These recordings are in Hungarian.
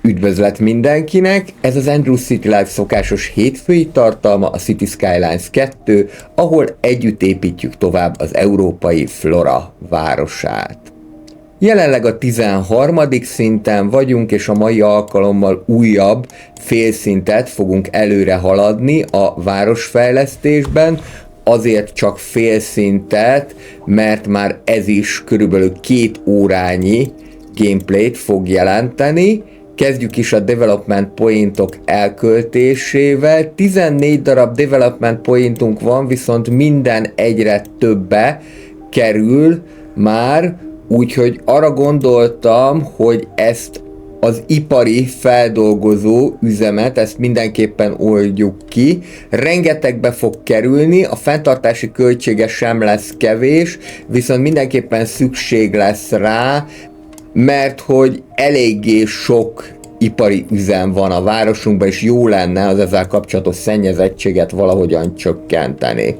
Üdvözlet mindenkinek! Ez az Andrew City Live szokásos hétfői tartalma, a City Skylines 2, ahol együtt építjük tovább az európai Flora városát. Jelenleg a 13. szinten vagyunk, és a mai alkalommal újabb félszintet fogunk előre haladni a városfejlesztésben. Azért csak félszintet, mert már ez is körülbelül 2 órányi gameplayt fog jelenteni. Kezdjük is a development pointok elköltésével. 14 darab development pointunk van, viszont minden egyre többe kerül már, úgyhogy arra gondoltam, hogy ezt az ipari feldolgozó üzemet, ezt mindenképpen oldjuk ki. Rengetegbe fog kerülni, a fenntartási költsége sem lesz kevés, viszont mindenképpen szükség lesz rá, mert hogy eléggé sok ipari üzem van a városunkban, és jó lenne az ezzel kapcsolatos szennyezettséget valahogyan csökkenteni.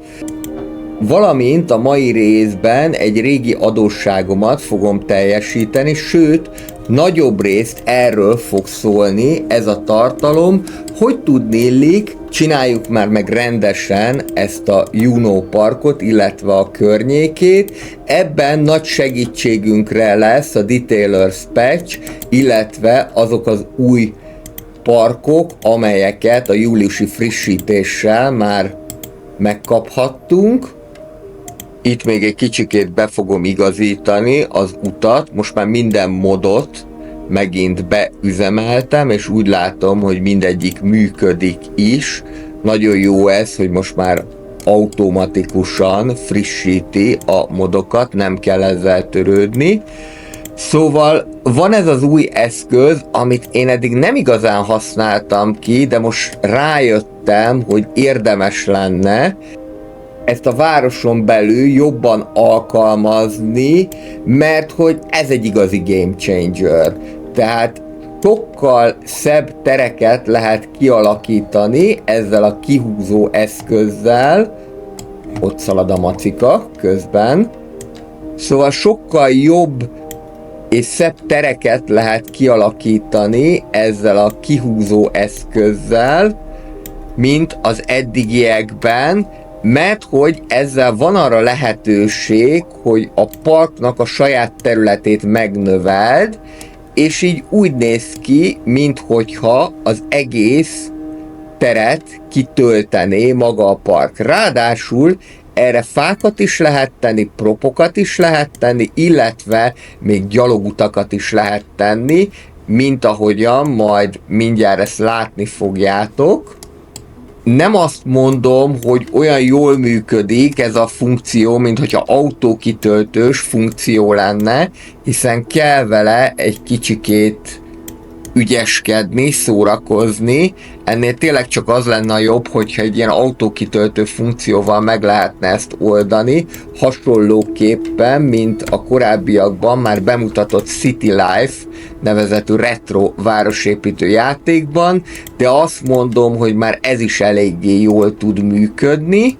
Valamint a mai részben egy régi adósságomat fogom teljesíteni, sőt, nagyobb részt erről fog szólni ez a tartalom, hogy tudnélik, csináljuk már meg rendesen ezt a Juno parkot, illetve a környékét. Ebben nagy segítségünkre lesz a Detailers Patch, illetve azok az új parkok, amelyeket a júliusi frissítéssel már megkaphattunk. Itt még egy kicsikét be fogom igazítani az utat, most már minden modot megint beüzemeltem, és úgy látom, hogy mindegyik működik is. Nagyon jó ez, hogy most már automatikusan frissíti a modokat, nem kell ezzel törődni. Szóval van ez az új eszköz, amit én eddig nem igazán használtam ki, de most rájöttem, hogy érdemes lenne ezt a városon belül jobban alkalmazni, mert hogy ez egy igazi game changer. Tehát sokkal szebb tereket lehet kialakítani ezzel a kihúzó eszközzel. Ott szalad a macika közben. Szóval sokkal jobb és szebb tereket lehet kialakítani ezzel a kihúzó eszközzel, mint az eddigiekben, mert hogy ezzel van arra lehetőség, hogy a parknak a saját területét megnöveld, és így úgy néz ki, minthogyha az egész teret kitöltené maga a park. Ráadásul erre fákat is lehet tenni, propokat is lehet tenni, illetve még gyalogutakat is lehet tenni, mint ahogyan majd mindjárt ezt látni fogjátok. Nem azt mondom, hogy olyan jól működik ez a funkció, mint hogyha autókitöltős funkció lenne, hiszen kell vele egy kicsikét ügyeskedni, szórakozni. Ennél tényleg csak az lenne a jobb, hogyha egy ilyen autókitöltő funkcióval meg lehetne ezt oldani, hasonlóképpen, mint a korábbiakban már bemutatott City Life nevezetű retro városépítő játékban, de azt mondom, hogy már ez is eléggé jól tud működni,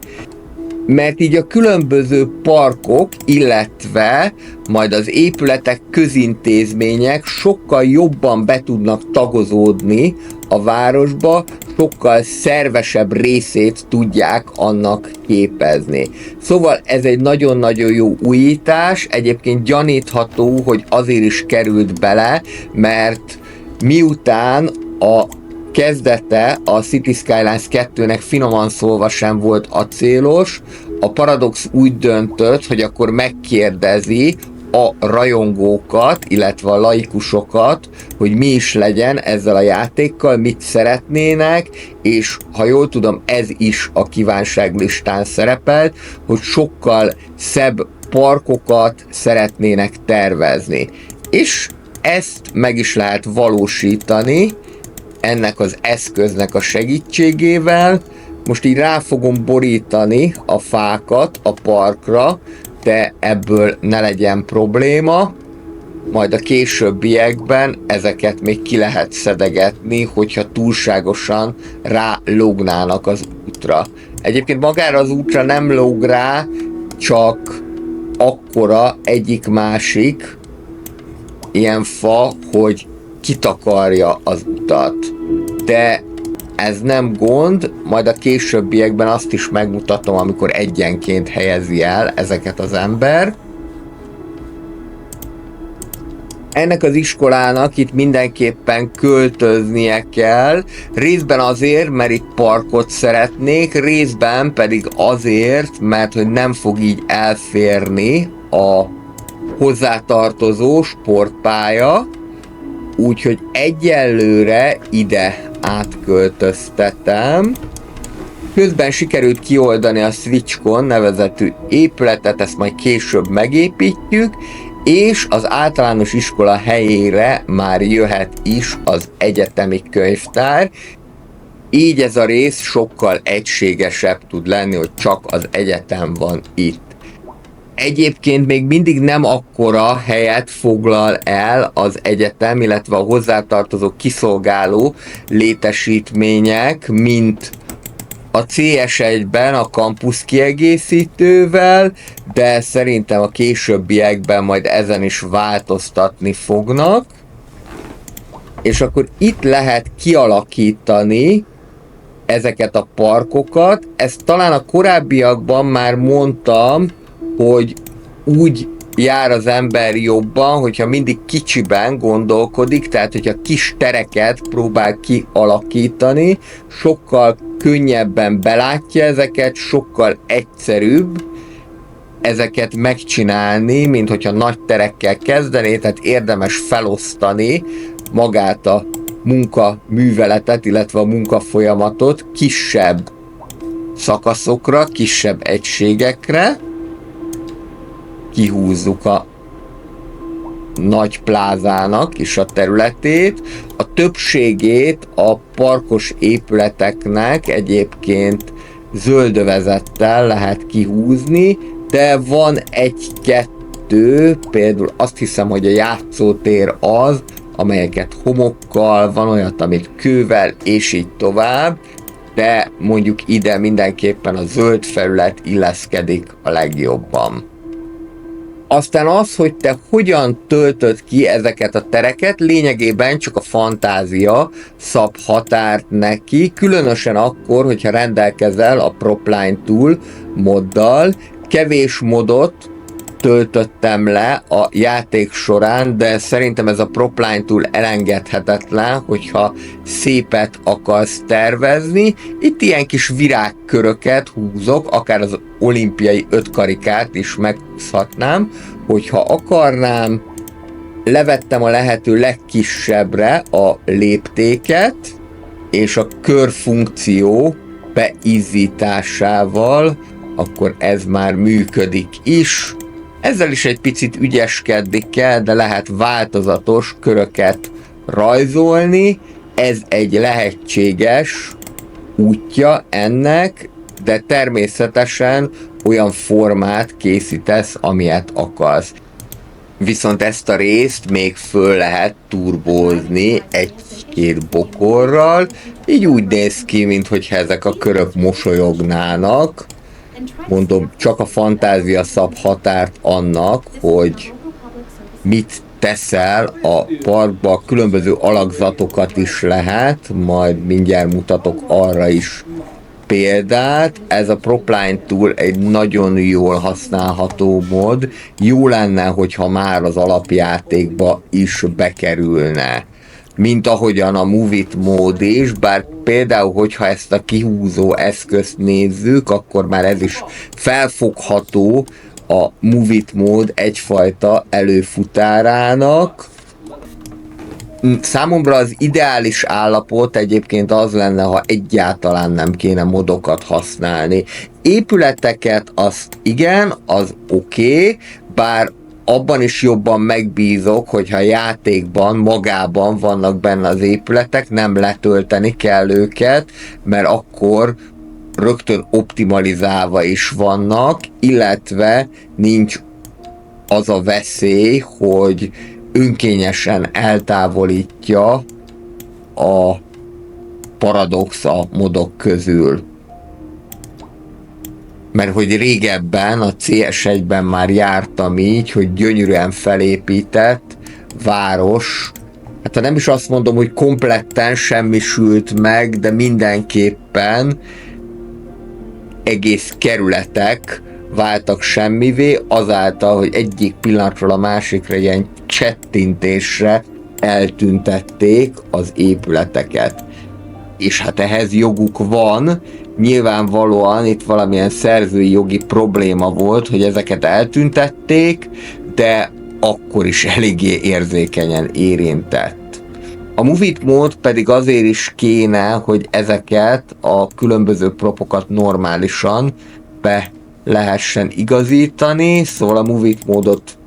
mert így a különböző parkok, illetve majd az épületek, közintézmények sokkal jobban be tudnak tagozódni a városba, sokkal szervesebb részét tudják annak képezni. Szóval ez egy nagyon-nagyon jó újítás, egyébként gyanítható, hogy azért is került bele, mert miután a kezdete a City Skylines 2-nek finoman szólva sem volt acélos, a Paradox úgy döntött, hogy akkor megkérdezi a rajongókat, illetve a laikusokat, hogy mi is legyen ezzel a játékkal, mit szeretnének, és ha jól tudom, ez is a kívánságlistán szerepelt, hogy sokkal szebb parkokat szeretnének tervezni. És ezt meg is lehet valósítani ennek az eszköznek a segítségével. Most így rá fogom borítani a fákat a parkra, de ebből ne legyen probléma. Majd a későbbiekben ezeket még ki lehet szedegetni, hogyha túlságosan rálógnának az útra. Egyébként magára az útra nem lóg rá, csak akkora egyik-másik ilyen fa, hogy kitakarja az utat. De ez nem gond, majd a későbbiekben azt is megmutatom, amikor egyenként helyezi el ezeket az ember. Ennek az iskolának itt mindenképpen költöznie kell, részben azért, mert itt parkot szeretnék, részben pedig azért, mert hogy nem fog így elférni a hozzátartozó sportpálya, úgyhogy egyelőre ide átköltöztetem. Közben sikerült kioldani a Switchcon nevezetű épületet, ezt majd később megépítjük, és az általános iskola helyére már jöhet is az egyetemi könyvtár. Így ez a rész sokkal egységesebb tud lenni, hogy csak az egyetem van itt. Egyébként még mindig nem akkora helyet foglal el az egyetem, illetve a hozzátartozó kiszolgáló létesítmények, mint a CS1-ben a kampusz kiegészítővel, de szerintem a későbbiekben majd ezen is változtatni fognak. És akkor itt lehet kialakítani ezeket a parkokat. Ezt talán a korábbiakban már mondtam, hogy úgy jár az ember jobban, hogyha mindig kicsiben gondolkodik, tehát hogyha kis tereket próbál kialakítani, sokkal könnyebben belátja ezeket, sokkal egyszerűbb ezeket megcsinálni, mint hogyha nagy terekkel kezdené, tehát érdemes felosztani magát a munkaműveletet, illetve a munkafolyamatot kisebb szakaszokra, kisebb egységekre. Kihúzzuk a nagy plázának is a területét. A többségét a parkos épületeknek egyébként zöldövezettel lehet kihúzni, de van egy-kettő, például azt hiszem, hogy a játszótér az, amelyeket homokkal, van olyat, amit kővel, és így tovább, de mondjuk ide mindenképpen a zöld felület illeszkedik a legjobban. Aztán az, hogy te hogyan töltöd ki ezeket a tereket, lényegében csak a fantázia szab határt neki, különösen akkor, hogyha rendelkezel a Propline Tool moddal. Kevés modot töltöttem le a játék során, de szerintem ez a Propline Tool elengedhetetlen, hogyha szépet akarsz tervezni. Itt ilyen kis virágköröket húzok, akár az olimpiai 5 karikát is meghúzhatnám, hogyha akarnám. Levettem a lehető legkisebbre a léptéket, és a körfunkció beizzításával akkor ez már működik is. Ezzel is egy picit ügyeskedni kell, de lehet változatos köröket rajzolni. Ez egy lehetséges útja ennek, de természetesen olyan formát készítesz, amilyet akarsz. Viszont ezt a részt még föl lehet turbózni egy-két bokorral, így úgy néz ki, minthogyha ezek a körök mosolyognának. Mondom, csak a fantázia szab határt annak, hogy mit teszel a parkba, különböző alakzatokat is lehet, majd mindjárt mutatok arra is példát. Ez a Propline Tool egy nagyon jól használható mod, jó lenne, hogyha már az alapjátékba is bekerülne. Mint ahogyan a Move It mód is, bár például, hogyha ezt a kihúzó eszközt nézzük, akkor már ez is felfogható a Move It mód egyfajta előfutárának. Számomra az ideális állapot egyébként az lenne, ha egyáltalán nem kéne modokat használni. Épületeket az igen, az oké, bár abban is jobban megbízok, hogyha a játékban, magában vannak benne az épületek, nem letölteni kell őket, mert akkor rögtön optimalizálva is vannak, illetve nincs az a veszély, hogy önkényesen eltávolítja a paradox a modok közül. Mert hogy régebben a CS1-ben már jártam így, hogy gyönyörűen felépített város hát nem is azt mondom, hogy kompletten semmisült meg, de mindenképpen egész kerületek váltak semmivé azáltal, hogy egyik pillanatról a másikra ilyen csettintésre eltüntették az épületeket. És hát ehhez joguk van, nyilvánvalóan itt valamilyen szerzői jogi probléma volt, hogy ezeket eltüntették, de akkor is eléggé érzékenyen érintett. A Move It mód pedig azért is kéne, hogy ezeket a különböző propokat normálisan be lehessen igazítani, szóval a Move It módot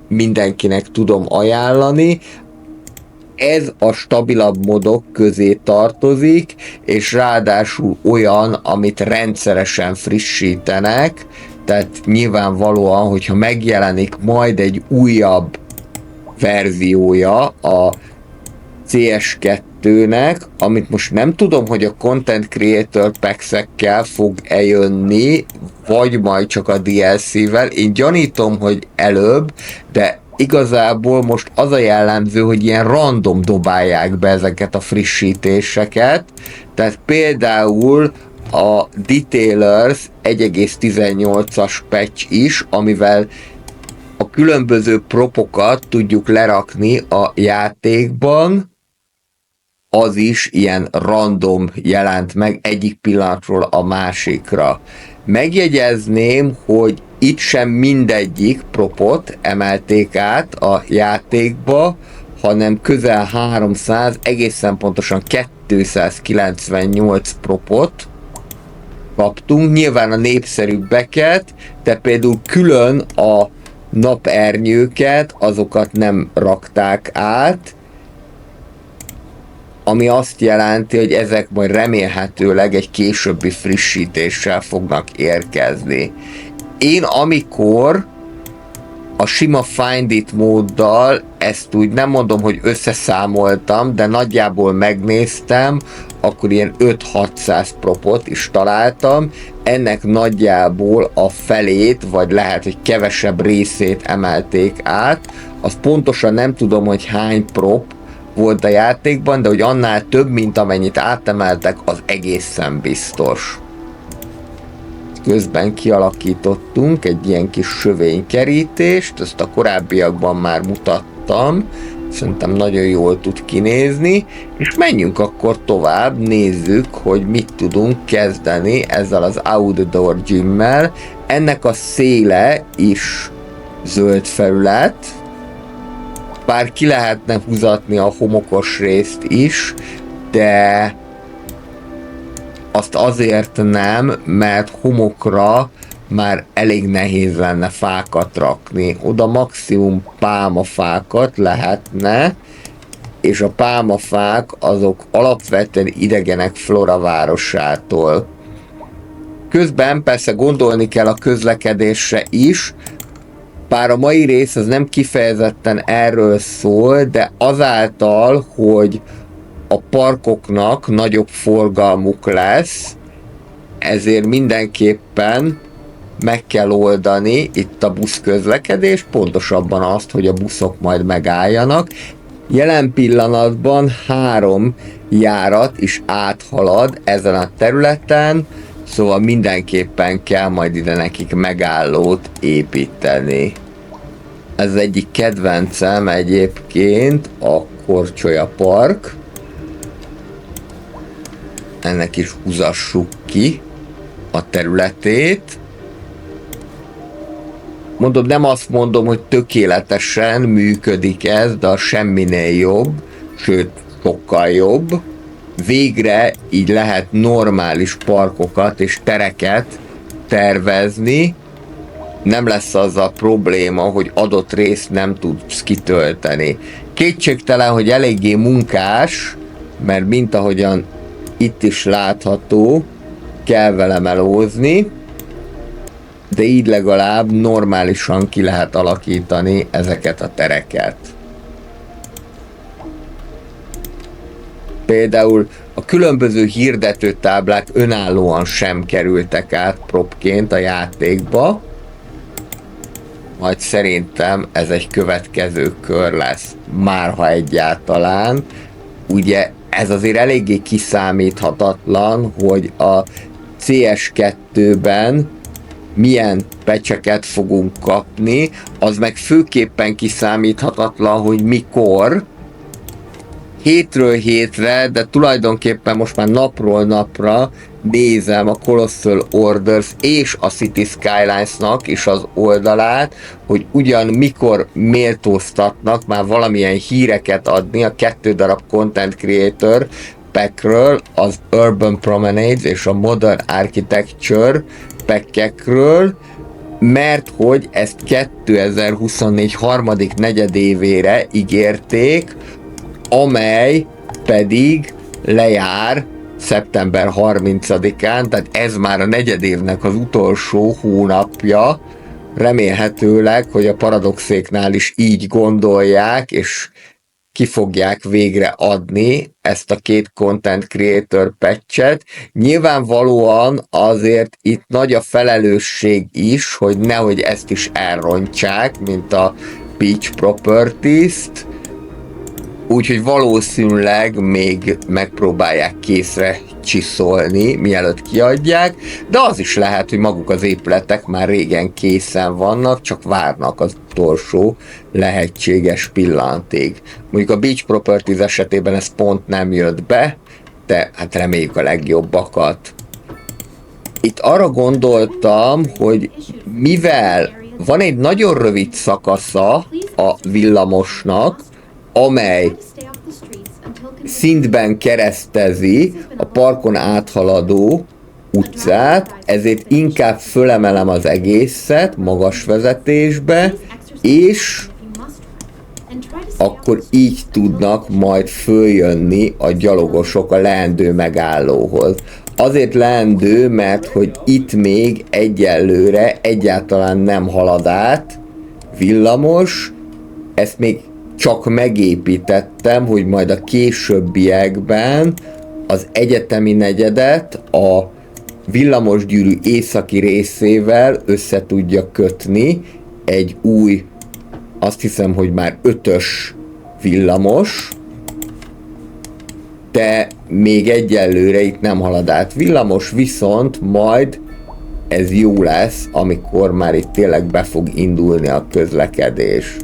mindenkinek tudom ajánlani. Ez a stabilabb módok közé tartozik, és ráadásul olyan, amit rendszeresen frissítenek, tehát nyilvánvalóan, hogyha megjelenik majd egy újabb verziója a CS2-nek, amit most nem tudom, hogy a Content Creator Packs-ekkel fog eljönni, vagy majd csak a DLC-vel. Én gyanítom, hogy előbb, de igazából most az a jellemző, hogy ilyen random dobálják be ezeket a frissítéseket, tehát például a Detailers 1.18-as patch is, amivel a különböző propokat tudjuk lerakni a játékban, az is ilyen random jelent meg egyik pillanatról a másikra. Megjegyezném, hogy itt sem mindegyik propot emelték át a játékba, hanem közel 300, egészen pontosan 298 propot kaptunk, nyilván a népszerűbbeket, de például külön a napernyőket, azokat nem rakták át, ami azt jelenti, hogy ezek majd remélhetőleg egy későbbi frissítéssel fognak érkezni. Én amikor a sima Find It móddal, ezt úgy nem mondom, hogy összeszámoltam, de nagyjából megnéztem, akkor ilyen 5-600 propot is találtam, ennek nagyjából a felét, vagy lehet, hogy kevesebb részét emelték át. Azt pontosan nem tudom, hogy hány prop volt a játékban, de hogy annál több, mint amennyit átemeltek, az egészen biztos. Közben kialakítottunk egy ilyen kis sövénykerítést, ezt a korábbiakban már mutattam, szerintem nagyon jól tud kinézni, és menjünk akkor tovább, nézzük, hogy mit tudunk kezdeni ezzel az Outdoor Gymmel. Ennek a széle is zöld felület, bár ki lehetne húzatni a homokos részt is, de azt azért nem, mert homokra már elég nehéz lenne fákat rakni. Oda maximum pálmafákat lehetne, és a pálmafák azok alapvetően idegenek Flora városától. Közben persze gondolni kell a közlekedésre is, bár a mai rész az nem kifejezetten erről szól, de azáltal, hogy a parkoknak nagyobb forgalmuk lesz, ezért mindenképpen meg kell oldani itt a buszközlekedés, pontosabban azt, hogy a buszok majd megálljanak. Jelen pillanatban 3 járat is áthalad ezen a területen, szóval mindenképpen kell majd ide nekik megállót építeni. Ez egyik kedvencem egyébként a Korcsolya Park. Ennek is húzassuk ki a területét. Mondom, nem azt mondom, hogy tökéletesen működik ez, de a semminél jobb, sőt, sokkal jobb. Végre így lehet normális parkokat és tereket tervezni. Nem lesz az a probléma, hogy adott részt nem tudsz kitölteni. Kétségtelen, hogy eléggé munkás, mert mint ahogyan itt is látható, kell vele melózni, de így legalább normálisan ki lehet alakítani ezeket a tereket. Például a különböző hirdetőtáblák önállóan sem kerültek át propként a játékba. majd szerintem ez egy következő kör lesz, márha egyáltalán. Ugye ez azért eléggé kiszámíthatatlan, hogy a CS2-ben milyen pecseket fogunk kapni, az meg főképpen kiszámíthatatlan, hogy mikor, hétről hétre, de tulajdonképpen most már napról napra nézem a Colossal Orders és a City Skylines-nak is az oldalát, hogy ugyan mikor méltóztatnak már valamilyen híreket adni a 2 darab Content Creator packről, az Urban Promenades és a Modern Architecture packekről, mert hogy ezt 2024 harmadik negyedévére ígérték, amely pedig lejár szeptember 30-án, tehát ez már a negyedévnek az utolsó hónapja. Remélhetőleg, hogy a Paradoxéknál is így gondolják, és ki fogják végre adni ezt a 2 Content Creator patchet. Nyilvánvalóan azért itt nagy a felelősség is, hogy nehogy ezt is elrontsák, mint a Peach Properties-t. Úgyhogy valószínűleg még megpróbálják készre csiszolni, mielőtt kiadják, de az is lehet, hogy maguk az épületek már régen készen vannak, csak várnak az utolsó lehetséges pillanatig. Mondjuk a Beach Properties esetében ez pont nem jött be, de hát reméljük a legjobbakat. Itt arra gondoltam, hogy mivel van egy nagyon rövid szakasza a villamosnak, amely szintben keresztezi a parkon áthaladó utcát, ezért inkább fölemelem az egészet magas vezetésbe, és akkor így tudnak majd följönni a gyalogosok a leendő megállóhoz. Azért leendő, mert hogy itt még egyelőre egyáltalán nem halad át villamos, ezt még csak megépítettem, hogy majd a későbbiekben az egyetemi negyedet a villamosgyűrű északi részével össze tudja kötni egy új, azt hiszem, hogy már 5-ös villamos, de még egyelőre itt nem halad át villamos, viszont majd ez jó lesz, amikor már itt tényleg be fog indulni a közlekedés.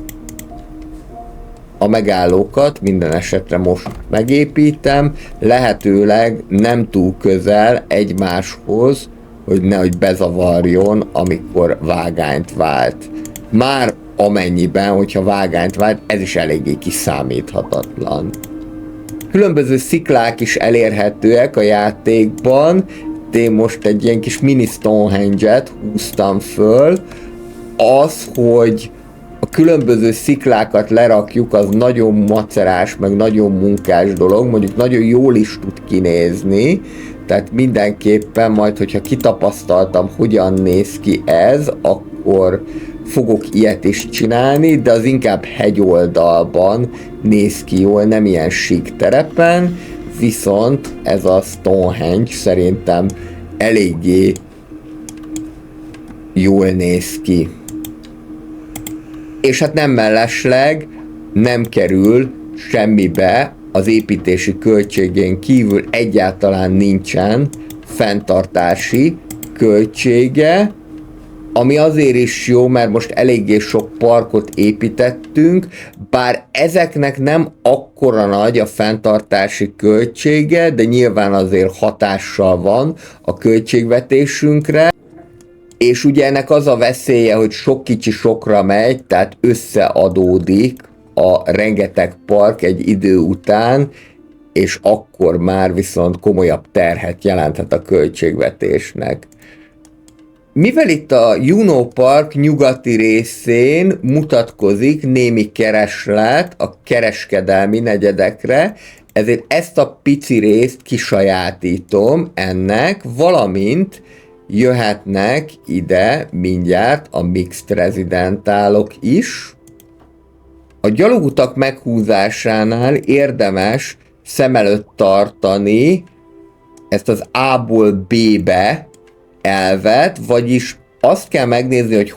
A megállókat minden esetre most megépítem, lehetőleg nem túl közel egymáshoz, hogy nehogy bezavarjon, amikor vágányt vált. Már amennyiben, hogyha vágányt vált, ez is eléggé kiszámíthatatlan. Különböző sziklák is elérhetőek a játékban, de én most egy ilyen kis mini Stonehenge-et húztam föl. Az, hogy a különböző sziklákat lerakjuk, az nagyon macerás, meg nagyon munkás dolog, mondjuk nagyon jól is tud kinézni, tehát mindenképpen majd, hogyha kitapasztaltam, hogyan néz ki ez, akkor fogok ilyet is csinálni, de az inkább hegyoldalban néz ki jól, nem ilyen sík terepen, viszont ez a Stonehenge szerintem eléggé jól néz ki. És hát nem mellesleg nem kerül semmibe, az építési költségén kívül egyáltalán nincsen fenntartási költsége, ami azért is jó, mert most eléggé sok parkot építettünk, bár ezeknek nem akkora nagy a fenntartási költsége, de nyilván azért hatással van a költségvetésünkre, és ugye ennek az a veszélye, hogy sok kicsi sokra megy, tehát összeadódik a rengeteg park egy idő után, és akkor már viszont komolyabb terhet jelenthet a költségvetésnek. Mivel itt a Juno Park nyugati részén mutatkozik némi kereslet a kereskedelmi negyedekre, ezért ezt a pici részt kisajátítom ennek, valamint jöhetnek ide mindjárt a mixed residentálok is. A gyalogutak meghúzásánál érdemes szem előtt tartani ezt az A-ból B-be elvet, vagyis azt kell megnézni, hogy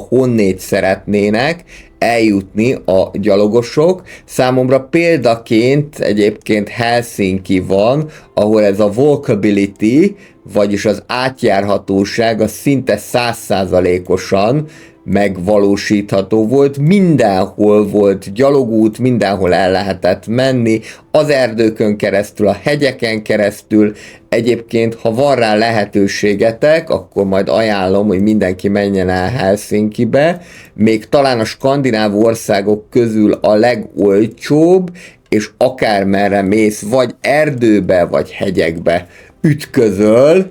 honnét szeretnének eljutni a gyalogosok. Számomra példaként egyébként Helsinki van, ahol ez a walkability, vagyis az átjárhatóság az szinte 100%-osan megvalósítható volt, mindenhol volt gyalogút, mindenhol el lehetett menni, az erdőkön keresztül, a hegyeken keresztül. Egyébként, ha van rá lehetőségetek, akkor majd ajánlom, hogy mindenki menjen el Helsinkibe, még talán a skandináv országok közül a legolcsóbb, és akármerre mész, vagy erdőbe, vagy hegyekbe ütközöl,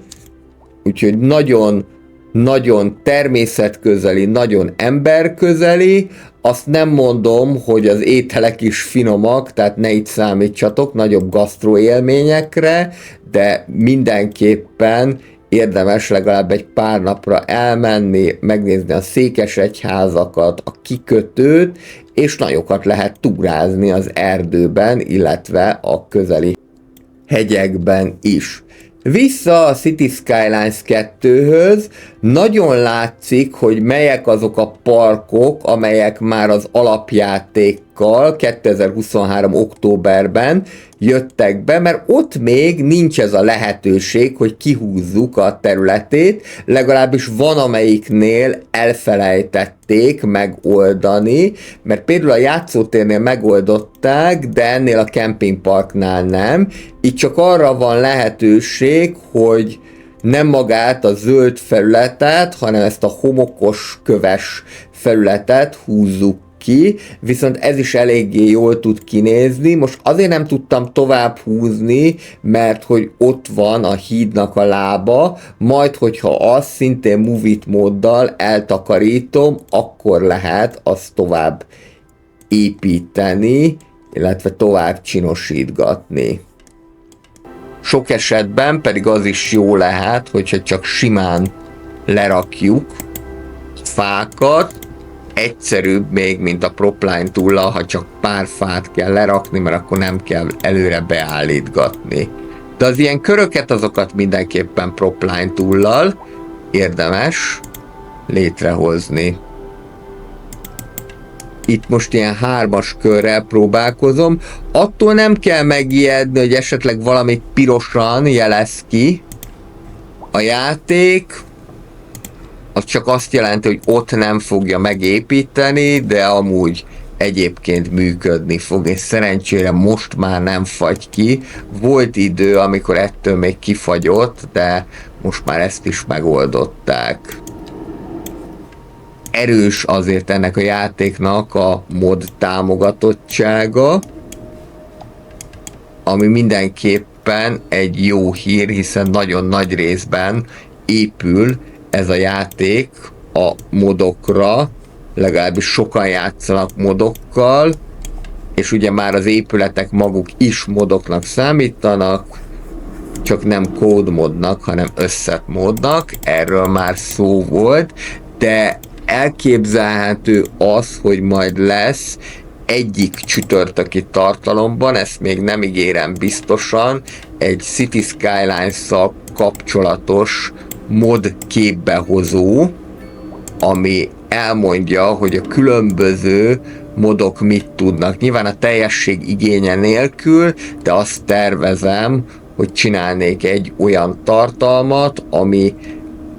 úgyhogy nagyon természetközeli, nagyon emberközeli. Azt nem mondom, hogy az ételek is finomak, tehát ne itt számítsatok nagyobb gasztroélményekre, de mindenképpen érdemes legalább egy pár napra elmenni, megnézni a székesegyházakat, a kikötőt, és nagyokat lehet túrázni az erdőben, illetve a közeli hegyekben is. Vissza a City Skylines 2-höz, nagyon látszik, hogy melyek azok a parkok, amelyek már az alapjátékkal 2023. októberben jöttek be, mert ott még nincs ez a lehetőség, hogy kihúzzuk a területét, legalábbis van, amelyiknél elfelejtették megoldani, mert például a játszótérnél megoldották, de ennél a kempingparknál nem. Így csak arra van lehetőség, hogy nem magát a zöld felületet, hanem ezt a homokos, köves felületet húzzuk ki, viszont ez is eléggé jól tud kinézni. Most azért nem tudtam tovább húzni, mert hogy ott van a hídnak a lába, majd hogyha azt szintén Move It móddal eltakarítom, akkor lehet azt tovább építeni, illetve tovább csinosítgatni. Sok esetben pedig az is jó lehet, hogyha csak simán lerakjuk fákat, egyszerűbb még, mint a Propline Tool-al, ha csak pár fát kell lerakni, mert akkor nem kell előre beállítgatni. De az ilyen köröket, azokat mindenképpen Propline Tool-al érdemes létrehozni. Itt most ilyen 3-as körrel próbálkozom. Attól nem kell megijedni, hogy esetleg valami pirosan jelez ki a játék. Az csak azt jelenti, hogy ott nem fogja megépíteni, de amúgy egyébként működni fog, és szerencsére most már nem fagy ki. Volt idő, amikor ettől még kifagyott, de most már ezt is megoldották. Erős azért ennek a játéknak a mod támogatottsága, ami mindenképpen egy jó hír, hiszen nagyon nagy részben épül ez a játék a modokra, legalábbis sokan játszanak modokkal, és ugye már az épületek maguk is modoknak számítanak, csak nem code modnak, hanem asset modnak, erről már szó volt, de elképzelhető az, hogy majd lesz egyik csütörtöki tartalomban, ezt még nem ígérem biztosan, egy City Skylines-szal kapcsolatos mod képbehozó, ami elmondja, hogy a különböző modok mit tudnak. Nyilván a teljesség igénye nélkül, de azt tervezem, hogy csinálnék egy olyan tartalmat, ami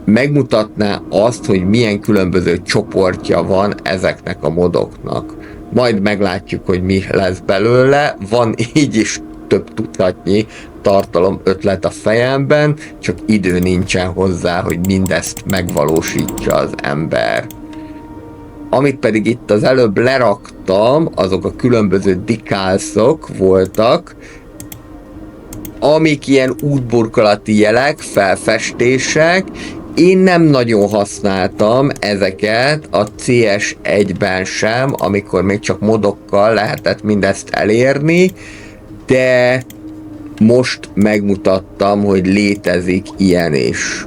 megmutatná azt, hogy milyen különböző csoportja van ezeknek a modoknak. Majd meglátjuk, hogy mi lesz belőle. Van így is több tucatnyi tartalom ötlet a fejemben, csak idő nincsen hozzá, hogy mindezt megvalósítsa az ember. Amit pedig itt az előbb leraktam, azok a különböző decalsok voltak, amik ilyen útburkolati jelek, felfestések. Én nem nagyon használtam ezeket a CS1-ben sem, amikor még csak modokkal lehetett mindezt elérni, de most megmutattam, hogy létezik ilyen is.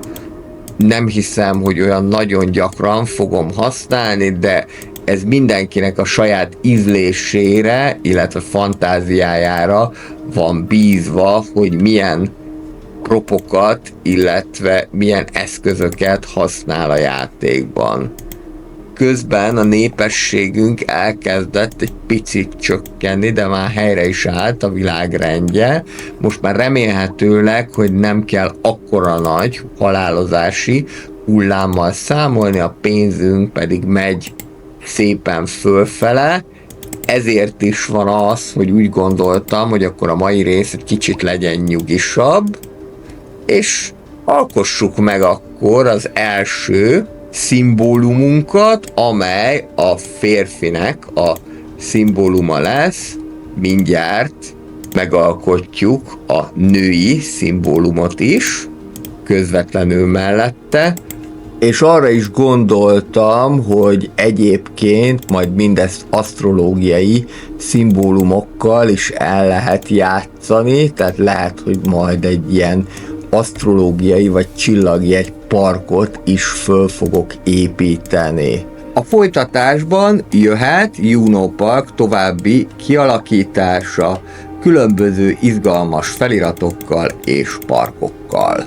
Nem hiszem, hogy olyan nagyon gyakran fogom használni, de ez mindenkinek a saját ízlésére, illetve fantáziájára van bízva, hogy milyen propokat, illetve milyen eszközöket használ a játékban. Közben a népességünk elkezdett egy picit csökkenni, de már helyre is állt a világrendje. Most már remélhetőleg, hogy nem kell akkora nagy halálozási hullámmal számolni, a pénzünk pedig megy szépen fölfele. Ezért is van az, hogy úgy gondoltam, hogy akkor a mai rész egy kicsit legyen nyugisabb, és alkossuk meg akkor az első szimbólumunkat, amely a férfinek a szimbóluma lesz. Mindjárt megalkotjuk a női szimbólumot is, közvetlenül mellette, és arra is gondoltam, hogy egyébként majd mindezt asztrológiai szimbólumokkal is el lehet játszani, tehát lehet, hogy majd egy ilyen asztrológiai vagy csillagjegy parkot is föl fogok építeni. A folytatásban jöhet Juno Park további kialakítása különböző izgalmas feliratokkal és parkokkal.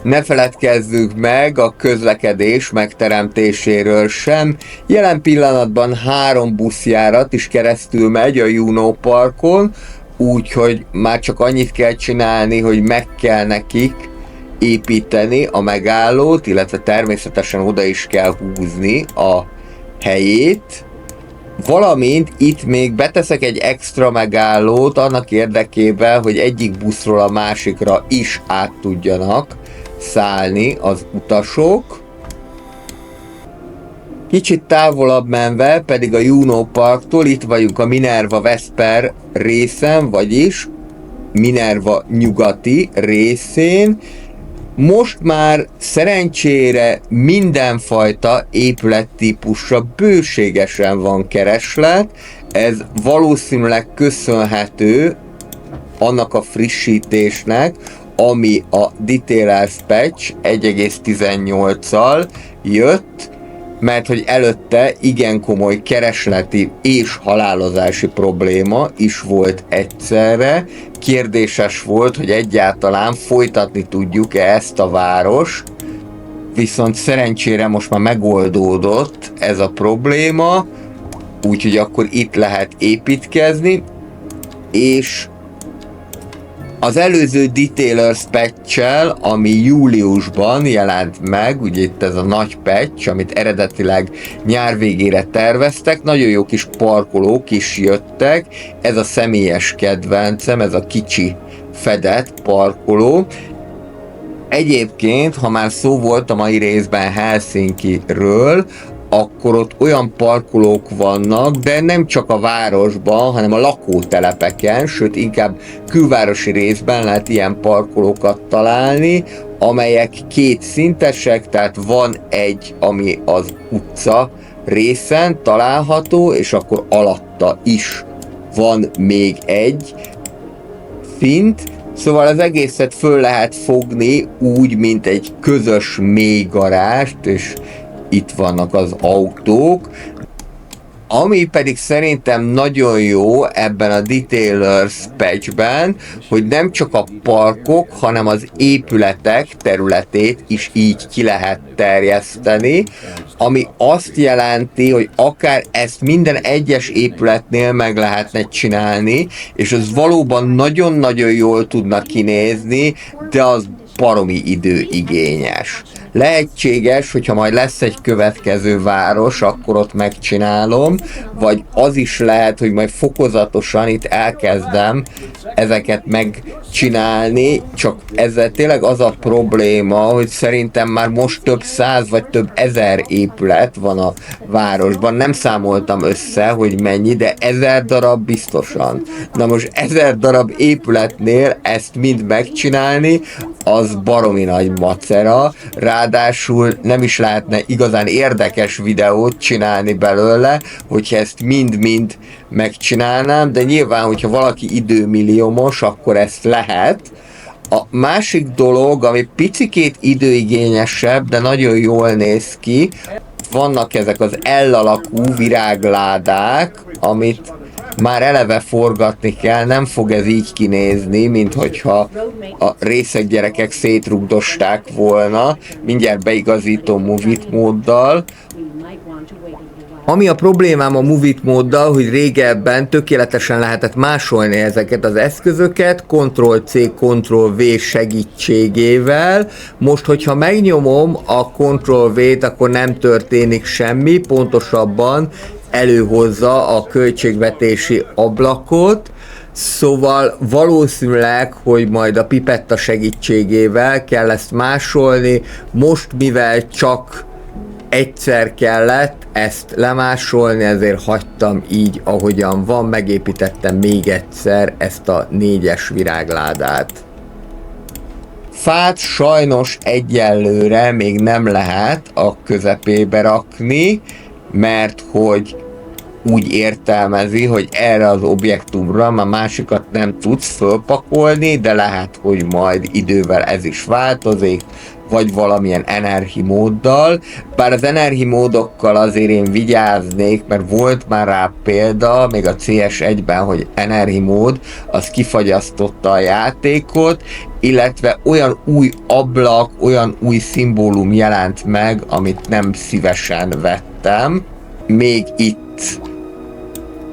Ne feledkezzünk meg a közlekedés megteremtéséről sem. Jelen pillanatban 3 buszjárat is keresztül megy a Juno Parkon, úgyhogy már csak annyit kell csinálni, hogy meg kell nekik építeni a megállót, illetve természetesen oda is kell húzni a helyét. Valamint itt még beteszek egy extra megállót annak érdekében, hogy egyik buszról a másikra is át tudjanak szállni az utasok. Kicsit távolabb menve pedig a Juno Parktól itt vagyunk a Minerva Vesper részen, vagyis Minerva nyugati részén. Most már szerencsére mindenfajta épülettípusra bőségesen van kereslet, ez valószínűleg köszönhető annak a frissítésnek, ami a Detailers Patch 1.18-al jött, mert hogy előtte igen komoly keresleti és halálozási probléma is volt egyszerre. Kérdéses volt, hogy egyáltalán folytatni tudjuk-e ezt a várost, viszont szerencsére most már megoldódott ez a probléma, úgyhogy akkor itt lehet építkezni, és az előző Detailers patch-el, ami júliusban jelent meg, ugye itt ez a nagy patch, amit eredetileg nyár végére terveztek, nagyon jó kis parkolók is jöttek, ez a személyes kedvencem, ez a kicsi fedett parkoló. Egyébként, ha már szó volt a mai részben Helsinkiről, akkor ott olyan parkolók vannak, de nem csak a városban, hanem a lakótelepeken, sőt inkább külvárosi részben lehet ilyen parkolókat találni, amelyek kétszintesek, tehát van egy, ami az utca részen található, és akkor alatta is van még egy szint, szóval az egészet föl lehet fogni úgy, mint egy közös mély garást, és itt vannak az autók. Ami pedig szerintem nagyon jó ebben a Detailers patchben, hogy nem csak a parkok, hanem az épületek területét is így ki lehet terjeszteni, ami azt jelenti, hogy akár ezt minden egyes épületnél meg lehetne csinálni, és az valóban nagyon-nagyon jól tudna kinézni, de az baromi időigényes. Lehetséges, hogyha majd lesz egy következő város, akkor ott megcsinálom, vagy az is lehet, hogy majd fokozatosan itt elkezdem ezeket megcsinálni, csak ezzel tényleg az a probléma, hogy szerintem már most több száz vagy több ezer épület van a városban. Nem számoltam össze, hogy mennyi, de 1000 darab biztosan. Na most 1000 darab épületnél ezt mind megcsinálni, az baromi nagy macera, ráadásul nem is lehetne igazán érdekes videót csinálni belőle, hogyha ezt mind-mind megcsinálnám, de nyilván, hogyha valaki időmilliómos, akkor ezt lehet. A másik dolog, ami picikét időigényesebb, de nagyon jól néz ki, vannak ezek az L-alakú virágládák, amit már eleve forgatni kell, nem fog ez így kinézni, mint hogyha a részeg gyerekek szétrugdosták volna. Mindjárt beigazítom Move It móddal. Ami a problémám a Move It móddal, hogy régebben tökéletesen lehetett másolni ezeket az eszközöket, Ctrl-C, Ctrl-V segítségével. Most, hogyha megnyomom a Ctrl-V-t, akkor nem történik semmi, pontosabban előhozza a költségvetési ablakot, szóval valószínűleg, hogy majd a pipetta segítségével kell ezt másolni. Most, mivel csak egyszer kellett ezt lemásolni, ezért hagytam így, ahogyan van, megépítettem még egyszer ezt a 4-es virágládát. Fát sajnos egyelőre még nem lehet a közepébe rakni, mert hogy úgy értelmezi, hogy erre az objektumra már másikat nem tudsz fölpakolni, de lehet, hogy majd idővel ez is változik, vagy valamilyen energy móddal. Bár az energy módokkal azért én vigyáznék, mert volt már rá példa, még a CS1-ben, hogy energy mód, az kifagyasztotta a játékot, illetve olyan új ablak, olyan új szimbólum jelent meg, amit nem szívesen vettem. Még itt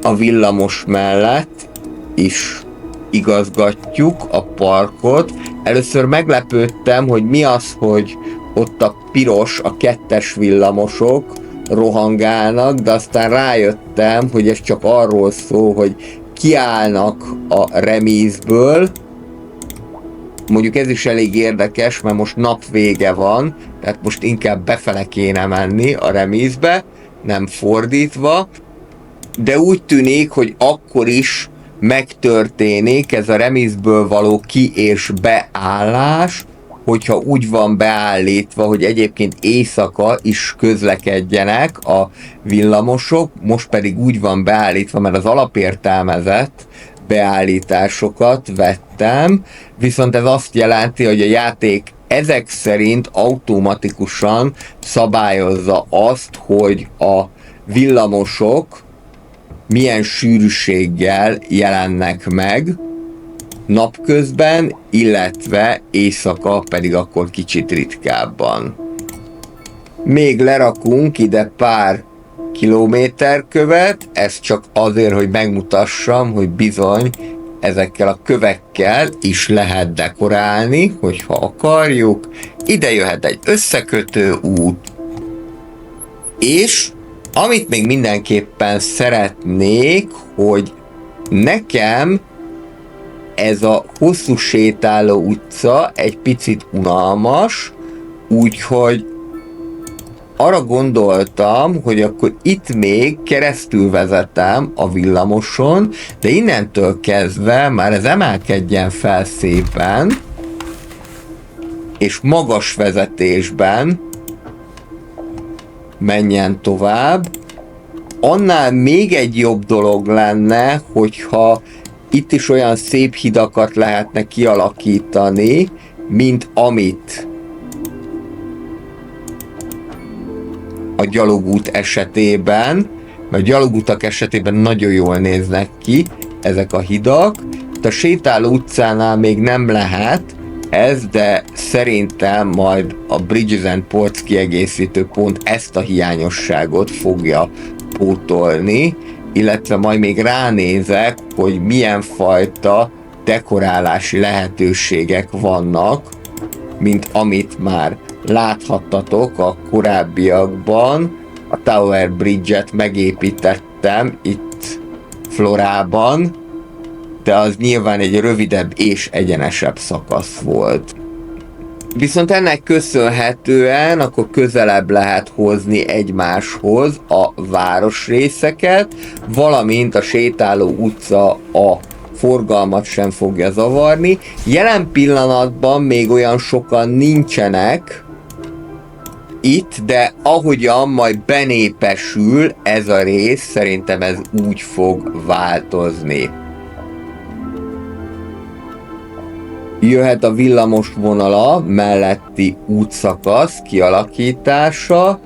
a villamos mellett is igazgatjuk a parkot. Először meglepődtem, hogy mi az, hogy ott a piros, a 2-es villamosok rohangálnak, de aztán rájöttem, hogy ez csak arról szól, hogy kiállnak a remízből. Mondjuk ez is elég érdekes, mert most napvége van, tehát most inkább befele kéne menni a remízbe, nem fordítva, de úgy tűnik, hogy akkor is megtörténik ez a remízből való ki- és beállás, hogyha úgy van beállítva, hogy egyébként éjszaka is közlekedjenek a villamosok, most pedig úgy van beállítva, mert az alapértelmezett beállításokat vettem, viszont ez azt jelenti, hogy a játék ezek szerint automatikusan szabályozza azt, hogy a villamosok milyen sűrűséggel jelennek meg napközben, illetve éjszaka pedig akkor kicsit ritkábban. Még lerakunk ide pár kilométerkövet, ez csak azért, hogy megmutassam, hogy bizony ezekkel a kövekkel is lehet dekorálni, hogyha akarjuk. Ide jöhet egy összekötő út, és amit még mindenképpen szeretnék, hogy nekem ez a hosszú sétáló utca egy picit unalmas, úgyhogy arra gondoltam, hogy akkor itt még keresztül vezetem a villamoson, de innentől kezdve már ez emelkedjen fel szépen, és magas vezetésben menjen tovább. Annál még egy jobb dolog lenne, hogyha itt is olyan szép hidakat lehetne kialakítani, mint amit a gyalogút esetében, mert a gyalogútak esetében nagyon jól néznek ki ezek a hidak. A sétáló utcánál még nem lehet ez, de szerintem majd a Bridges and Ports kiegészítő pont ezt a hiányosságot fogja pótolni, illetve majd még ránézek, hogy milyen fajta dekorálási lehetőségek vannak, mint amit már láthattatok a korábbiakban. A Tower Bridge-et megépítettem itt Florában, de az nyilván egy rövidebb és egyenesebb szakasz volt. Viszont ennek köszönhetően akkor közelebb lehet hozni egymáshoz a városrészeket, valamint a sétáló utca a forgalmat sem fogja zavarni. Jelen pillanatban még olyan sokan nincsenek itt, de ahogyan majd benépesül ez a rész, szerintem ez úgy fog változni. Jöhet a villamos vonala melletti útszakasz kialakítása.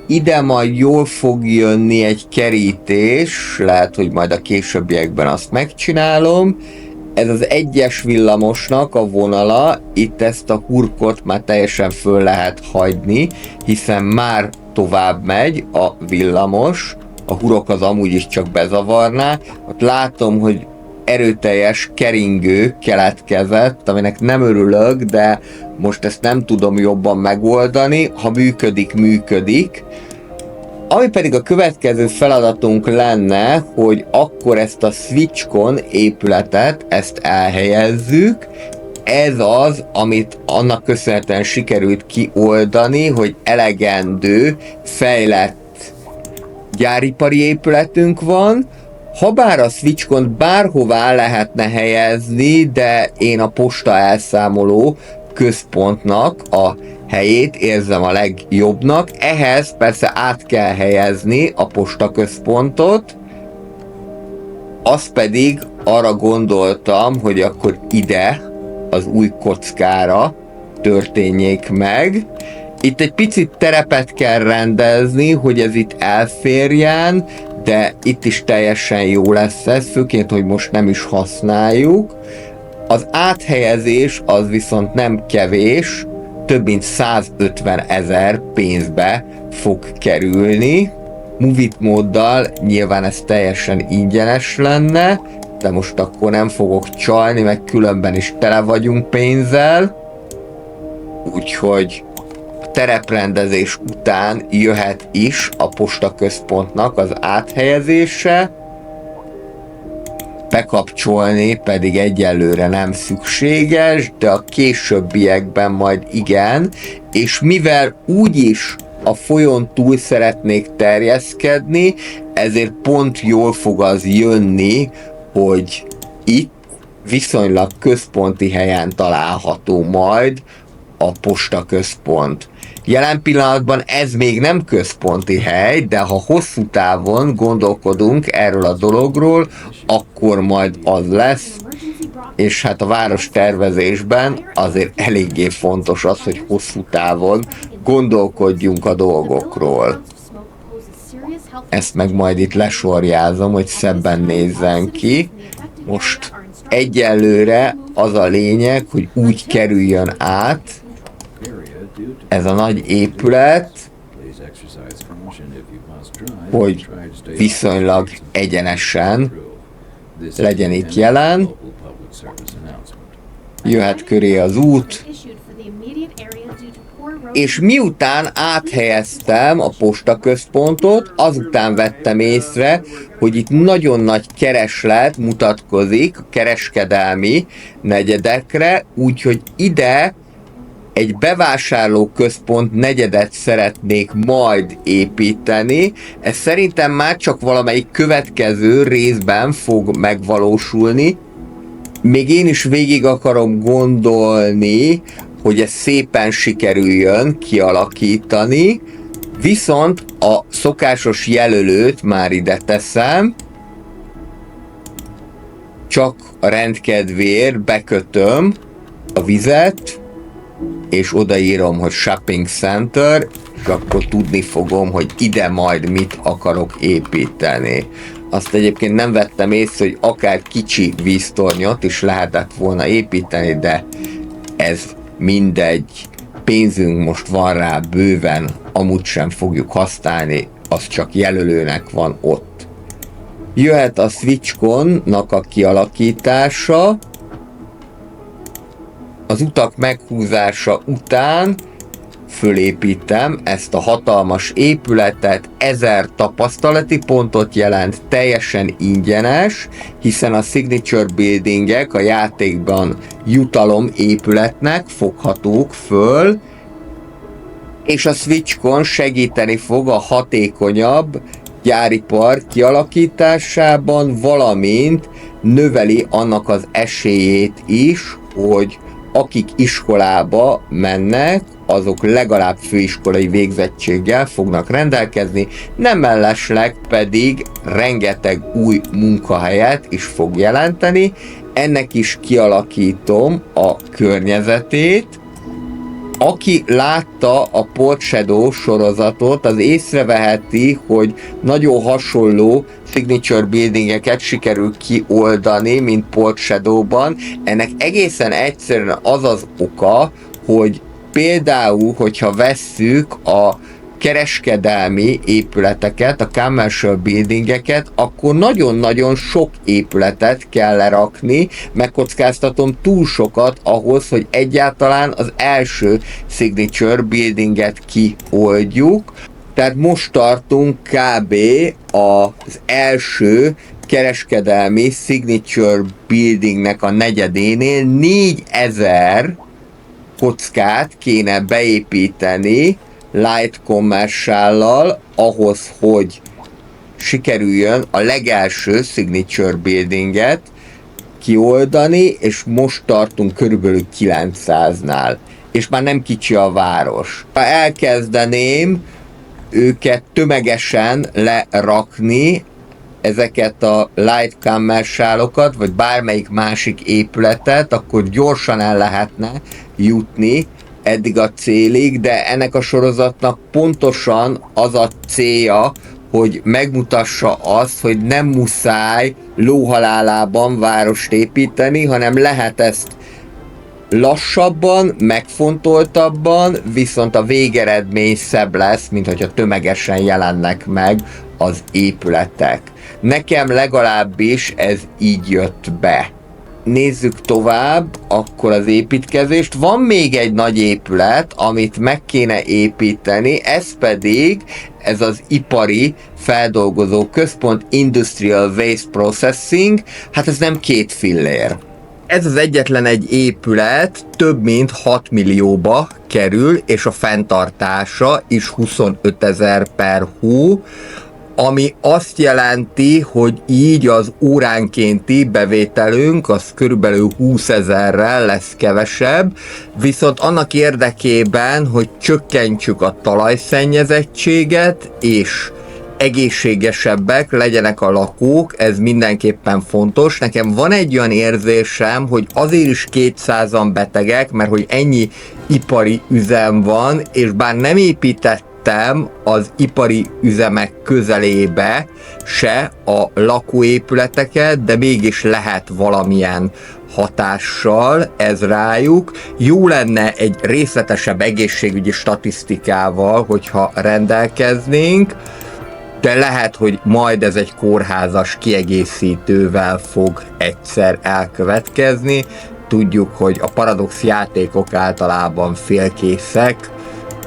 Ide majd jól fog jönni egy kerítés, lehet, hogy majd a későbbiekben azt megcsinálom. Ez az egyes villamosnak a vonala, itt ezt a hurkot már teljesen föl lehet hagyni, hiszen már tovább megy a villamos, a hurok az amúgy is csak bezavarná. Ott látom, hogy erőteljes keringő keletkezett, aminek nem örülök, de most ezt nem tudom jobban megoldani, ha működik, működik. Ami pedig a következő feladatunk lenne, hogy akkor ezt a SwitchCon épületet, ezt elhelyezzük. Ez az, amit annak köszönhetően sikerült kioldani, hogy elegendő, fejlett gyáripari épületünk van. Habár a SwitchCon bárhová lehetne helyezni, de én a posta elszámoló központnak a helyét érzem a legjobbnak. Ehhez persze át kell helyezni a postaközpontot, azt pedig arra gondoltam, hogy akkor ide, az új kockára történjék meg. Itt egy picit terepet kell rendezni, hogy ez itt elférjen, de itt is teljesen jó lesz ez, főként, hogy most nem is használjuk. Az áthelyezés az viszont nem kevés, több mint 150 000 pénzbe fog kerülni. Movit móddal nyilván ez teljesen ingyenes lenne, de most akkor nem fogok csalni, meg különben is tele vagyunk pénzzel. Úgyhogy a tereprendezés után jöhet is a postaközpontnak az áthelyezése. Bekapcsolni pedig egyelőre nem szükséges, de a későbbiekben majd igen, és mivel úgyis a folyón túl szeretnék terjeszkedni, ezért pont jól fog az jönni, hogy itt viszonylag központi helyen található majd a postaközpont. Jelen pillanatban ez még nem központi hely, de ha hosszú távon gondolkodunk erről a dologról, akkor majd az lesz. és hát a város tervezésben azért eléggé fontos az, hogy hosszú távon gondolkodjunk a dolgokról. Ezt meg majd itt lesorjázom, hogy szebben nézzen ki. Most egyelőre az a lényeg, hogy úgy kerüljön át ez a nagy épület, hogy viszonylag egyenesen legyen itt jelen. Jöhet köré az út, és miután áthelyeztem a postaközpontot, azután vettem észre, hogy itt nagyon nagy kereslet mutatkozik a kereskedelmi negyedekre, úgyhogy ide egy bevásárlóközpont negyedet szeretnék majd építeni. Ez szerintem már csak valamelyik következő részben fog megvalósulni. Még én is végig akarom gondolni, hogy ez szépen sikerüljön kialakítani, viszont a szokásos jelölőt már ide teszem, csak a rendkedvéért bekötöm a vizet, és odaírom, hogy Shopping Center, és akkor tudni fogom, hogy ide majd mit akarok építeni. Azt egyébként nem vettem észre, hogy akár kicsi víztornyot is lehetett volna építeni, de ez mindegy, pénzünk most van rá bőven, amúgy sem fogjuk használni, az csak jelölőnek van ott. Jöhet a SwitchCon-nak a kialakítása. Az utak meghúzása után fölépítem ezt a hatalmas épületet, 1000 tapasztalati pontot jelent, teljesen ingyenes, hiszen a signature buildingek a játékban jutalom épületnek foghatók föl, és a SwitchCon segíteni fog a hatékonyabb gyáripar kialakításában, valamint növeli annak az esélyét is, hogy akik iskolába mennek, azok legalább főiskolai végzettséggel fognak rendelkezni, nem mellesleg pedig rengeteg új munkahelyet is fog jelenteni. Ennek is kialakítom a környezetét. Aki látta a Port Shadow sorozatot, az észreveheti, hogy nagyon hasonló signature buildingeket sikerül kioldani, mint Port Shadowban. Ennek egészen egyszerűen az az oka, hogy például, hogyha vesszük a kereskedelmi épületeket, a commercial buildingeket, akkor nagyon-nagyon sok épületet kell lerakni, megkockáztatom túl sokat ahhoz, hogy egyáltalán az első signature buildinget kioldjuk. Tehát most tartunk kb. Az első kereskedelmi signature buildingnek a negyedénél. 4000 kockát kéne beépíteni light commercial-lal ahhoz, hogy sikerüljön a legelső signature buildinget kioldani, és most tartunk körülbelül 900-nál. És már nem kicsi a város. Ha elkezdeném őket tömegesen lerakni, ezeket a light commercialokat, vagy bármelyik másik épületet, akkor gyorsan el lehetne jutni eddig a célig, de ennek a sorozatnak pontosan az a célja, hogy megmutassa azt, hogy nem muszáj lóhalálában várost építeni, hanem lehet ezt lassabban, megfontoltabban, viszont a végeredmény szebb lesz, mint hogyha tömegesen jelennek meg az épületek. Nekem legalábbis ez így jött be. Nézzük tovább akkor az építkezést. Van még egy nagy épület, amit meg kéne építeni, ez az ipari feldolgozó központ, Industrial Waste Processing. Hát ez nem 2 fillér. Ez az egyetlen egy épület több mint 6 millióba kerül, és a fenntartása is 25 000 per hó, ami azt jelenti, hogy így az óránkénti bevételünk az körülbelül 20 000-rel lesz kevesebb, viszont annak érdekében, hogy csökkentsük a talajszennyezettséget, és egészségesebbek legyenek a lakók, ez mindenképpen fontos. Nekem van egy olyan érzésem, hogy azért is 200-an betegek, mert hogy ennyi ipari üzem van, és bár nem építettem az ipari üzemek közelébe se a lakóépületeket, de mégis lehet valamilyen hatással ez rájuk. Jó lenne egy részletesebb egészségügyi statisztikával, hogyha rendelkeznénk, de lehet, hogy majd ez egy kórházas kiegészítővel fog egyszer elkövetkezni. Tudjuk, hogy a paradox játékok általában félkészek,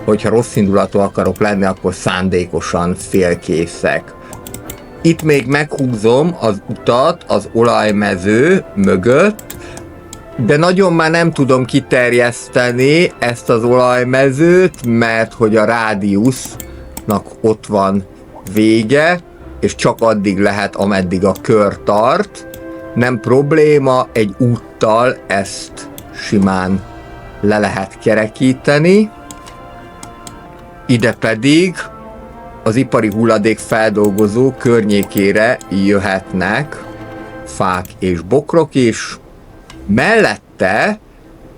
hogyha rosszindulatú akarok lenni, akkor szándékosan félkészek. Itt még meghúzom az utat az olajmező mögött, de nagyon már nem tudom kiterjeszteni ezt az olajmezőt, mert hogy a rádiusznak ott van vége, és csak addig lehet, ameddig a kör tart. Nem probléma, egy úttal ezt simán le lehet kerekíteni. Ide pedig az ipari hulladék feldolgozó környékére jöhetnek fák és bokrok is. Mellette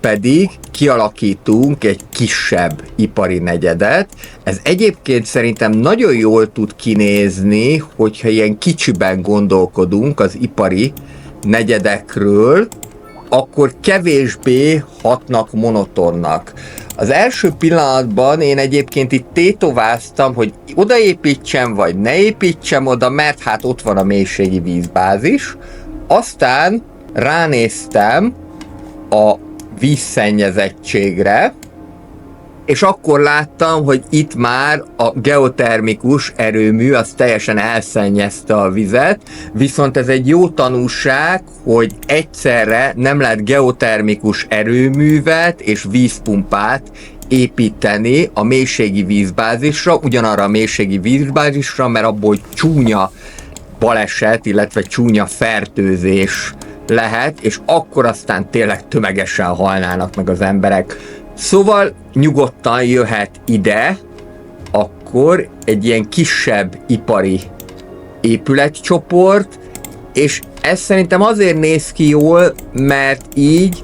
pedig kialakítunk egy kisebb ipari negyedet. Ez egyébként szerintem nagyon jól tud kinézni, hogyha ilyen kicsiben gondolkodunk az ipari negyedekről, akkor kevésbé hatnak monotonnak. Az első pillanatban én egyébként itt tétováztam, hogy odaépítsem, vagy ne építsem oda, mert hát ott van a mélységi vízbázis. Aztán ránéztem a vízszennyezettségre, és akkor láttam, hogy itt már a geotermikus erőmű az teljesen elszennyezte a vizet, viszont ez egy jó tanúság, hogy egyszerre nem lehet geotermikus erőművet és vízpumpát építeni a mélységi vízbázisra, ugyanarra a mélységi vízbázisra, mert abból csúnya baleset, illetve csúnya fertőzés lehet, és akkor aztán tényleg tömegesen halnának meg az emberek. Szóval nyugodtan jöhet ide akkor egy ilyen kisebb ipari épületcsoport, és ez szerintem azért néz ki jól, mert így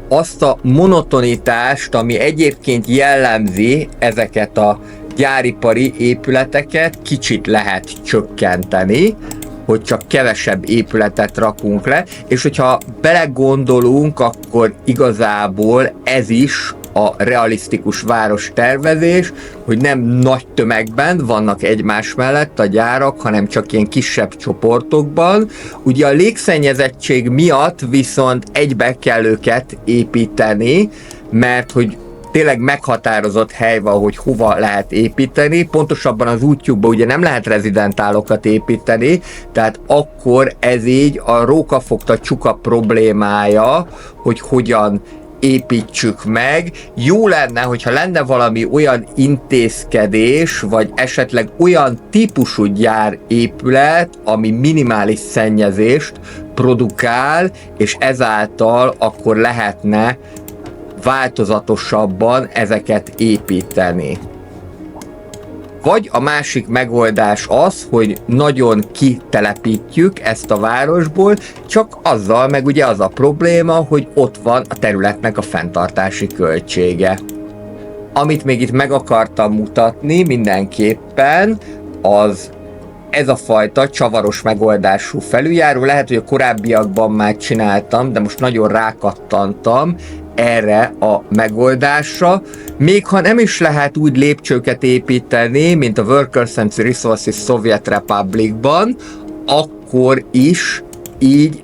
azt a monotonitást, ami egyébként jellemzi ezeket a gyáripari épületeket, kicsit lehet csökkenteni, hogy csak kevesebb épületet rakunk le, és hogyha belegondolunk, akkor igazából ez is a realisztikus várostervezés, hogy nem nagy tömegben vannak egymás mellett a gyárak, hanem csak ilyen kisebb csoportokban. Ugye a légszennyezettség miatt viszont egybe kell őket építeni, mert hogy tényleg meghatározott hely van, hogy hova lehet építeni, pontosabban az útjukban ugye nem lehet rezidentálokat építeni, tehát akkor ez így a rókafogta csuka problémája, hogy hogyan építsük meg. Jó lenne, hogyha lenne valami olyan intézkedés, vagy esetleg olyan típusú gyárépület, ami minimális szennyezést produkál, és ezáltal akkor lehetne változatosabban ezeket építeni. Vagy a másik megoldás az, hogy nagyon kitelepítjük ezt a városból, csak azzal meg ugye az a probléma, hogy ott van a területnek a fenntartási költsége. Amit még itt meg akartam mutatni mindenképpen, az ez a fajta csavaros megoldású felüljáró. Lehet, hogy a korábbiakban már csináltam, de most nagyon rákattantam erre a megoldásra. Még ha nem is lehet úgy lépcsőket építeni, mint a Workers and Resources Soviet Republicban, akkor is így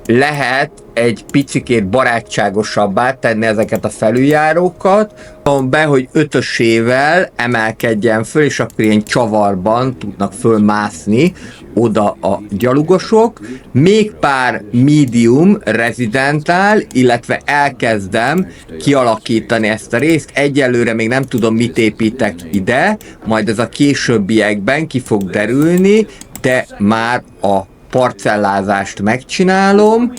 lehet egy picikét barátságosabbá tenni ezeket a felüljárókat, be, hogy ötösével emelkedjen föl, és akkor ilyen csavarban tudnak fölmászni oda a gyalogosok. Még pár medium residentál, illetve elkezdem kialakítani ezt a részt. Egyelőre még nem tudom, mit építek ide, majd ez a későbbiekben ki fog derülni, de már a parcellázást megcsinálom,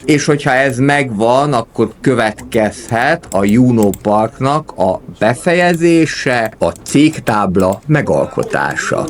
és hogyha ez megvan, akkor következhet a Juno Parknak a befejezése, a cégtábla megalkotása.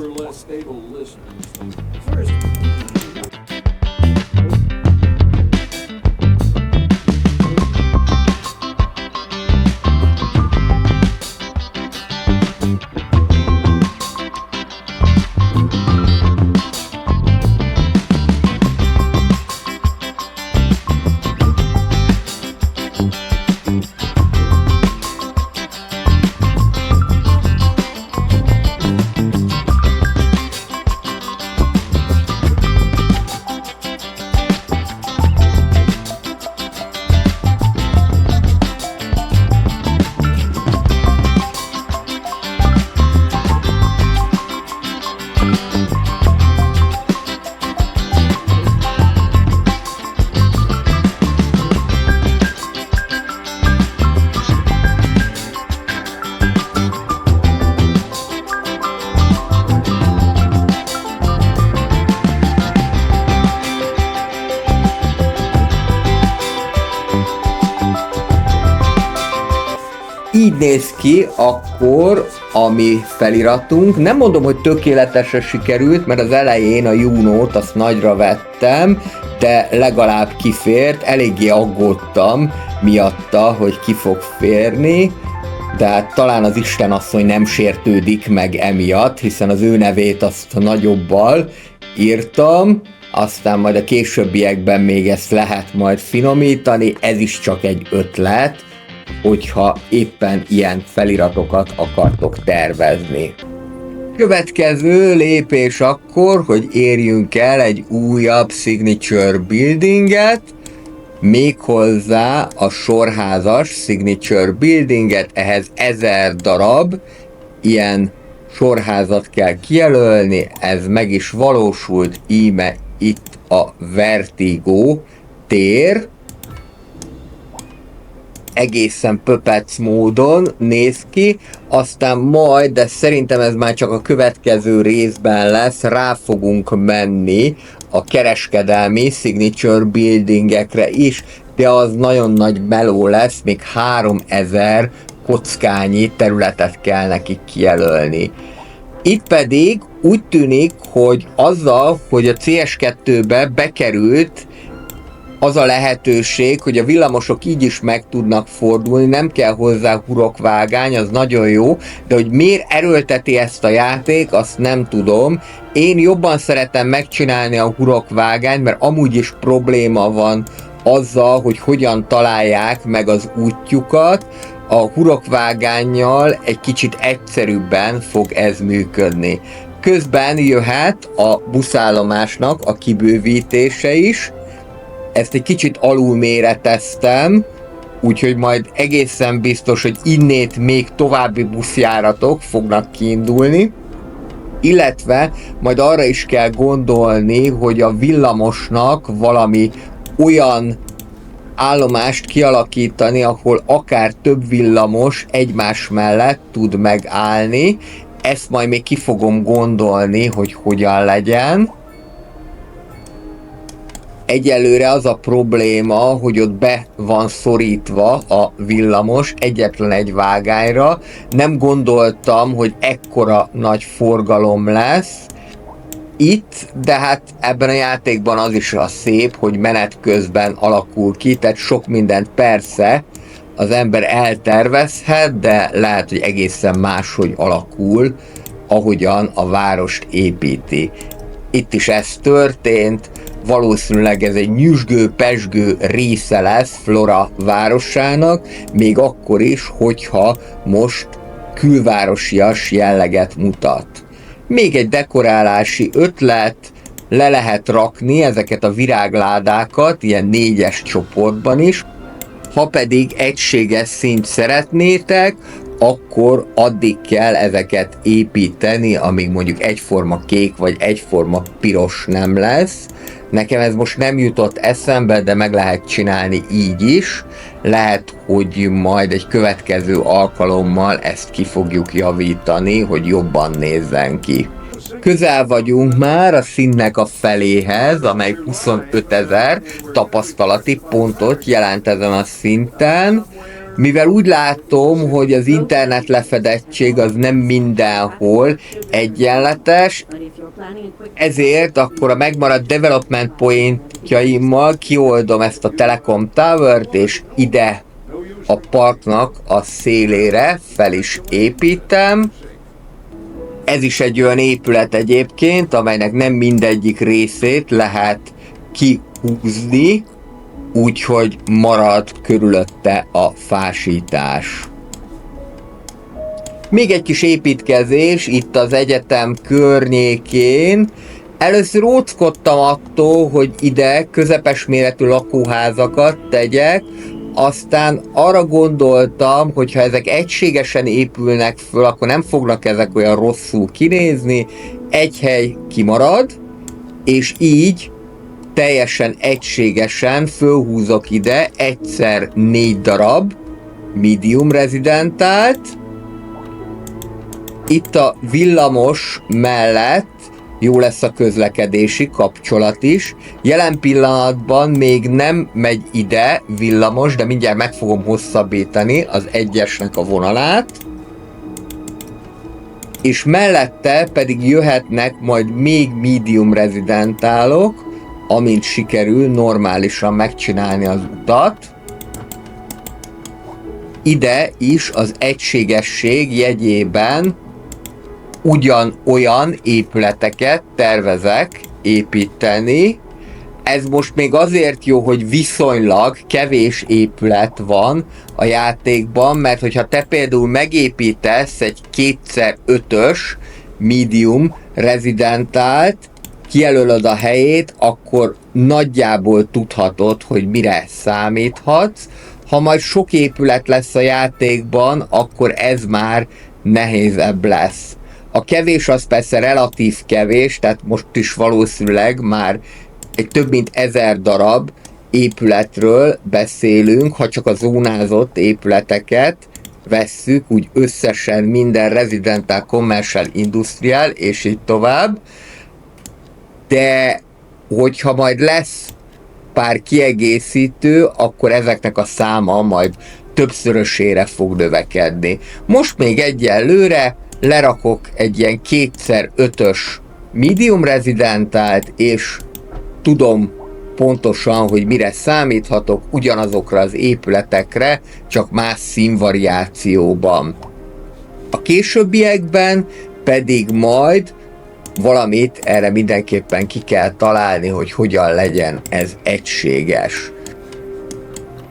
Így néz ki akkor a mi feliratunk. Nem mondom, hogy tökéletesen sikerült, mert az elején a Junót azt nagyra vettem, de legalább kifért, eléggé aggódtam miatta, hogy ki fog férni, de hát talán az Istenasszony nem sértődik meg emiatt, hiszen az ő nevét azt nagyobbal írtam, aztán majd a későbbiekben még ezt lehet majd finomítani, ez is csak egy ötlet, hogyha éppen ilyen feliratokat akartok tervezni. Következő lépés akkor, hogy érjünk el egy újabb signature buildinget, méghozzá a sorházas signature buildinget, ehhez 1000 darab ilyen sorházat kell kijelölni, ez meg is valósult, íme itt a Vertigo tér, egészen pöpec módon néz ki, aztán majd, de szerintem ez már csak a következő részben lesz, rá fogunk menni a kereskedelmi signature buildingekre is, de az nagyon nagy meló lesz, még 3000 kockányi területet kell nekik kijelölni. Itt pedig úgy tűnik, hogy azzal, hogy a CS2-be bekerült az a lehetőség, hogy a villamosok így is meg tudnak fordulni, nem kell hozzá hurokvágány, az nagyon jó, de hogy miért erőlteti ezt a játék, azt nem tudom. Én jobban szeretem megcsinálni a hurokvágányt, mert amúgy is probléma van azzal, hogy hogyan találják meg az útjukat. A hurokvágánnyal egy kicsit egyszerűbben fog ez működni. Közben jöhet a buszállomásnak a kibővítése is. Ezt egy kicsit alulméreteztem, úgyhogy majd egészen biztos, hogy innét még további buszjáratok fognak kiindulni, illetve majd arra is kell gondolni, hogy a villamosnak valami olyan állomást kialakítani, ahol akár több villamos egymás mellett tud megállni. Ezt majd még ki fogom gondolni, hogy hogyan legyen. Egyelőre az a probléma, hogy ott be van szorítva a villamos egyetlen egy vágányra. Nem gondoltam, hogy ekkora nagy forgalom lesz itt, de hát ebben a játékban az is a szép, hogy menet közben alakul ki, tehát sok mindent persze az ember eltervezhet, de lehet, hogy egészen máshogy alakul, ahogyan a várost építi. Itt is ez történt, valószínűleg ez egy nyüzsgő-pesgő része lesz Flora városának, még akkor is, hogyha most külvárosias jelleget mutat. Még egy dekorálási ötlet, le lehet rakni ezeket a virágládákat, ilyen 4-es csoportban is. Ha pedig egységes szint szeretnétek, akkor addig kell ezeket építeni, amíg mondjuk egyforma kék vagy egyforma piros nem lesz. Nekem ez most nem jutott eszembe, de meg lehet csinálni így is. Lehet, hogy majd egy következő alkalommal ezt ki fogjuk javítani, hogy jobban nézzen ki. Közel vagyunk már a színnek a feléhez, amely 25 000 tapasztalati pontot jelent ezen a szinten. Mivel úgy látom, hogy az internet lefedettség az nem mindenhol egyenletes, ezért akkor a megmaradt development pointjaimmal kioldom ezt a Telecom Tower-t, és ide a parknak a szélére fel is építem. Ez is egy olyan épület egyébként, amelynek nem mindegyik részét lehet kihúzni, úgyhogy marad körülötte a fásítás. Még egy kis építkezés itt az egyetem környékén. Először óckodtam attól, hogy ide közepes méretű lakóházakat tegyek, aztán arra gondoltam, hogy ha ezek egységesen épülnek föl, akkor nem fognak ezek olyan rosszul kinézni, egy hely kimarad, és így teljesen egységesen fölhúzok ide egyszer 4 darab medium rezidentált. Itt a villamos mellett jó lesz a közlekedési kapcsolat is. Jelen pillanatban még nem megy ide villamos, de mindjárt meg fogom hosszabbítani az egyesnek a vonalát. És mellette pedig jöhetnek majd még medium rezidentálok, amint sikerül normálisan megcsinálni az utat. Ide is az egységesség jegyében ugyanolyan épületeket tervezek építeni. Ez most még azért jó, hogy viszonylag kevés épület van a játékban, mert hogyha te például megépítesz egy 2x5-ös medium rezidentált, kijelölöd a helyét, akkor nagyjából tudhatod, hogy mire számíthatsz. Ha majd sok épület lesz a játékban, akkor ez már nehézebb lesz. A kevés az persze relatív kevés, tehát most is valószínűleg már egy több mint 1000 darab épületről beszélünk, ha csak a zónázott épületeket vesszük, úgy összesen minden residential, commercial, industrial, és így tovább. De hogyha majd lesz pár kiegészítő, akkor ezeknek a száma majd többszörösére fog növekedni. Most még egyelőre lerakok egy ilyen 2x5-ös medium rezidentált, és tudom pontosan, hogy mire számíthatok, ugyanazokra az épületekre, csak más színvariációban. A későbbiekben pedig majd valamit erre mindenképpen ki kell találni, hogy hogyan legyen ez egységes.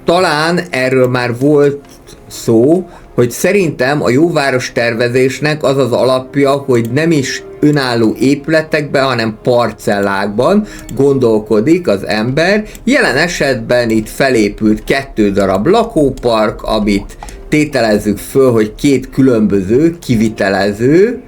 Talán erről már volt szó, hogy szerintem a jó várostervezésnek az az alapja, hogy nem is önálló épületekben, hanem parcellákban gondolkodik az ember. Jelen esetben itt felépült 2 darab lakópark, amit tételezzük föl, hogy 2 különböző kivitelező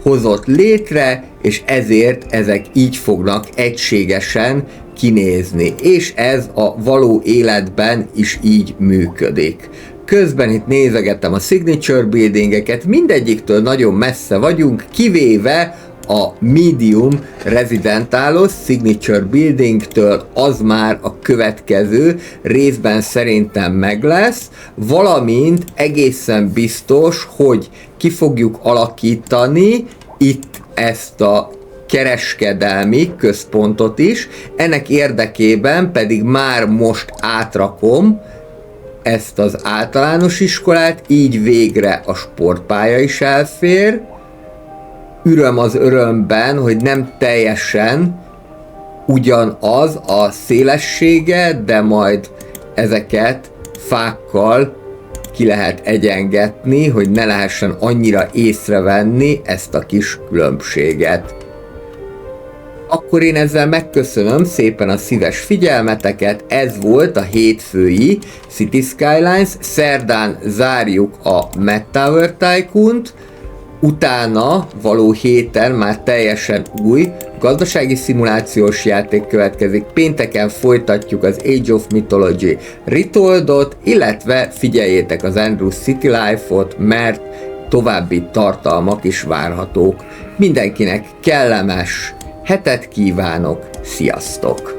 hozott létre, és ezért ezek így fognak egységesen kinézni. És ez a való életben is így működik. Közben itt nézegettem a signature buildingeket, mindegyiktől nagyon messze vagyunk, kivéve a medium residentalos signature buildingtől, az már a következő részben szerintem meg lesz, valamint egészen biztos, hogy ki fogjuk alakítani itt ezt a kereskedelmi központot is, ennek érdekében pedig már most átrakom ezt az általános iskolát, így végre a sportpálya is elfér. Öröm az örömben, hogy nem teljesen ugyanaz a szélessége, de majd ezeket fákkal ki lehet egyengetni, hogy ne lehessen annyira észrevenni ezt a kis különbséget. Akkor én ezzel megköszönöm szépen a szíves figyelmeteket, ez volt a hétfői City Skylines, szerdán zárjuk a Met Tower Tycoon-t, utána való héten már teljesen új gazdasági szimulációs játék következik, pénteken folytatjuk az Age of Mythology Retoldot, illetve figyeljétek az Andrew City Life-ot, mert további tartalmak is várhatók. Mindenkinek kellemes hetet kívánok, sziasztok!